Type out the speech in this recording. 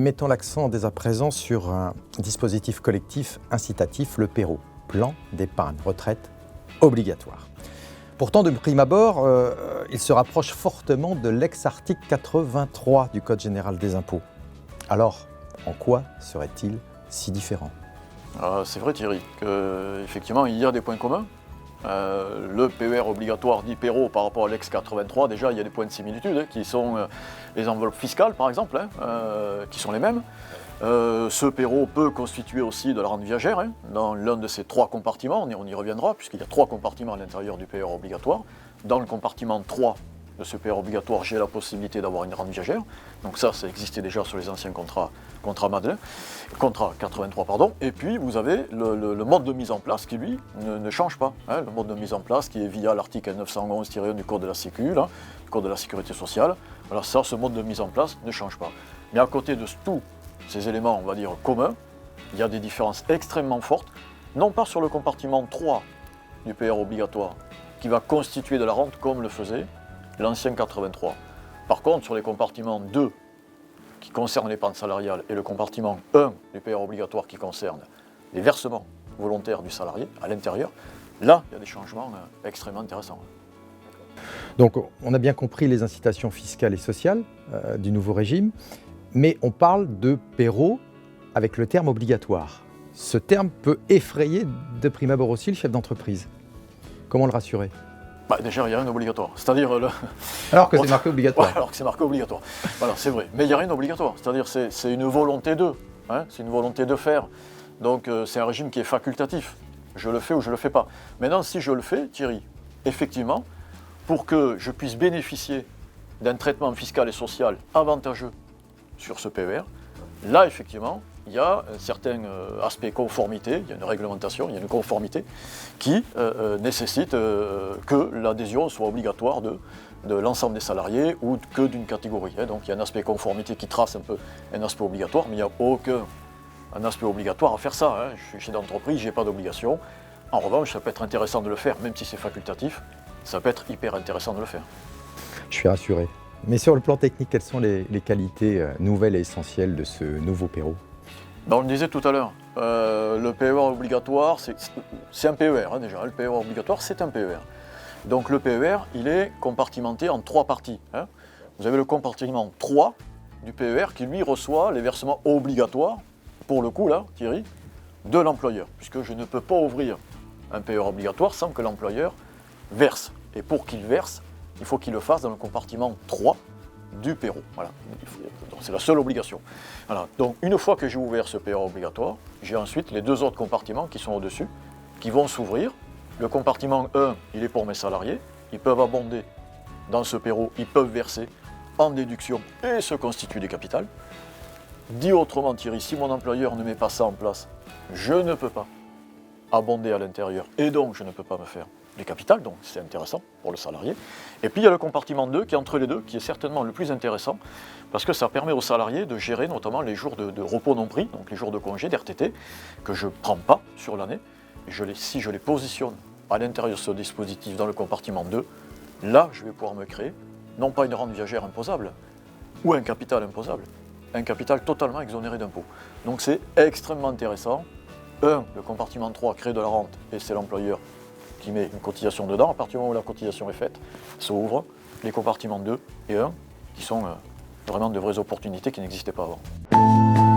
mettons l'accent dès à présent sur un dispositif collectif incitatif, le PERO, plan d'épargne retraite obligatoire. Pourtant, de prime abord, il se rapproche fortement de l'ex-article 83 du Code général des impôts. Alors, en quoi serait-il si différent ? C'est vrai Thierry, qu'effectivement il y a des points communs. Le PER obligatoire dit PERO par rapport à l'ex 83, déjà il y a des points de similitude qui sont les enveloppes fiscales par exemple, qui sont les mêmes. Ce PERO peut constituer aussi de la rente viagère dans l'un de ces trois compartiments, on y reviendra puisqu'il y a trois compartiments à l'intérieur du PER obligatoire. Dans le compartiment 3 de ce PER obligatoire, j'ai la possibilité d'avoir une rente viagère. Donc ça existait déjà sur les anciens contrat 83 pardon. Et puis vous avez le mode de mise en place qui lui ne change pas. Le mode de mise en place qui est via l'article 911-1 du Code de la Sécu, du Code de la Sécurité sociale. Alors ça, ce mode de mise en place ne change pas. Mais à côté de tous ces éléments, on va dire, communs, il y a des différences extrêmement fortes, non pas sur le compartiment 3 du PER obligatoire, qui va constituer de la rente comme le faisait l'ancien 83. Par contre, sur les compartiments 2 qui concernent l'épargne salariale et le compartiment 1 du PER obligatoire qui concerne les versements volontaires du salarié à l'intérieur, là, il y a des changements extrêmement intéressants. Donc, on a bien compris les incitations fiscales et sociales du nouveau régime, mais on parle de PERO avec le terme obligatoire. Ce terme peut effrayer de prime abord aussi le chef d'entreprise. Comment le rassurer ? Déjà, il n'y a rien d'obligatoire. C'est-à-dire alors que c'est marqué obligatoire. Alors que c'est marqué obligatoire. Voilà, c'est vrai. Mais il n'y a rien d'obligatoire. C'est-à-dire c'est une volonté de. C'est une volonté de faire. Donc c'est un régime qui est facultatif. Je le fais ou je ne le fais pas. Maintenant, si je le fais, Thierry, effectivement, pour que je puisse bénéficier d'un traitement fiscal et social avantageux sur ce PER, là, effectivement, il y a un certain aspect conformité, il y a une réglementation, il y a une conformité qui nécessite que l'adhésion soit obligatoire de l'ensemble des salariés ou que d'une catégorie. Donc il y a un aspect conformité qui trace un peu un aspect obligatoire, mais il n'y a aucun aspect obligatoire à faire ça. Je suis chef d'entreprise, je n'ai pas d'obligation. En revanche, ça peut être intéressant de le faire, même si c'est facultatif, ça peut être hyper intéressant de le faire. Je suis rassuré. Mais sur le plan technique, quelles sont les qualités nouvelles et essentielles de ce nouveau PERO ? On le disait tout à l'heure, le PER obligatoire, c'est un PER déjà. Le PER obligatoire, c'est un PER. Donc le PER, il est compartimenté en trois parties. Vous avez le compartiment 3 du PER qui, lui, reçoit les versements obligatoires, pour le coup, là, Thierry, de l'employeur. Puisque je ne peux pas ouvrir un PER obligatoire sans que l'employeur verse. Et pour qu'il verse, il faut qu'il le fasse dans le compartiment 3 du PERO. Voilà. Donc, c'est la seule obligation. Voilà. Donc une fois que j'ai ouvert ce PER obligatoire, j'ai ensuite les deux autres compartiments qui sont au-dessus, qui vont s'ouvrir. Le compartiment 1, il est pour mes salariés. Ils peuvent abonder dans ce PERO, ils peuvent verser en déduction et se constituer des capitales. Dit autrement, Thierry, si mon employeur ne met pas ça en place, je ne peux pas abonder à l'intérieur et donc je ne peux pas me faire des capitales, donc c'est intéressant pour le salarié. Et puis il y a le compartiment 2 qui est entre les deux, qui est certainement le plus intéressant, parce que ça permet aux salariés de gérer notamment les jours de repos non pris, donc les jours de congé, d'RTT, que je ne prends pas sur l'année. Si je les positionne à l'intérieur de ce dispositif dans le compartiment 2, là je vais pouvoir me créer, non pas une rente viagère imposable, ou un capital imposable, un capital totalement exonéré d'impôts. Donc c'est extrêmement intéressant. Le compartiment 3 crée de la rente, et c'est l'employeur qui met une cotisation dedans. À partir du moment où la cotisation est faite, ça ouvre les compartiments 2 et 1 qui sont vraiment de vraies opportunités qui n'existaient pas avant.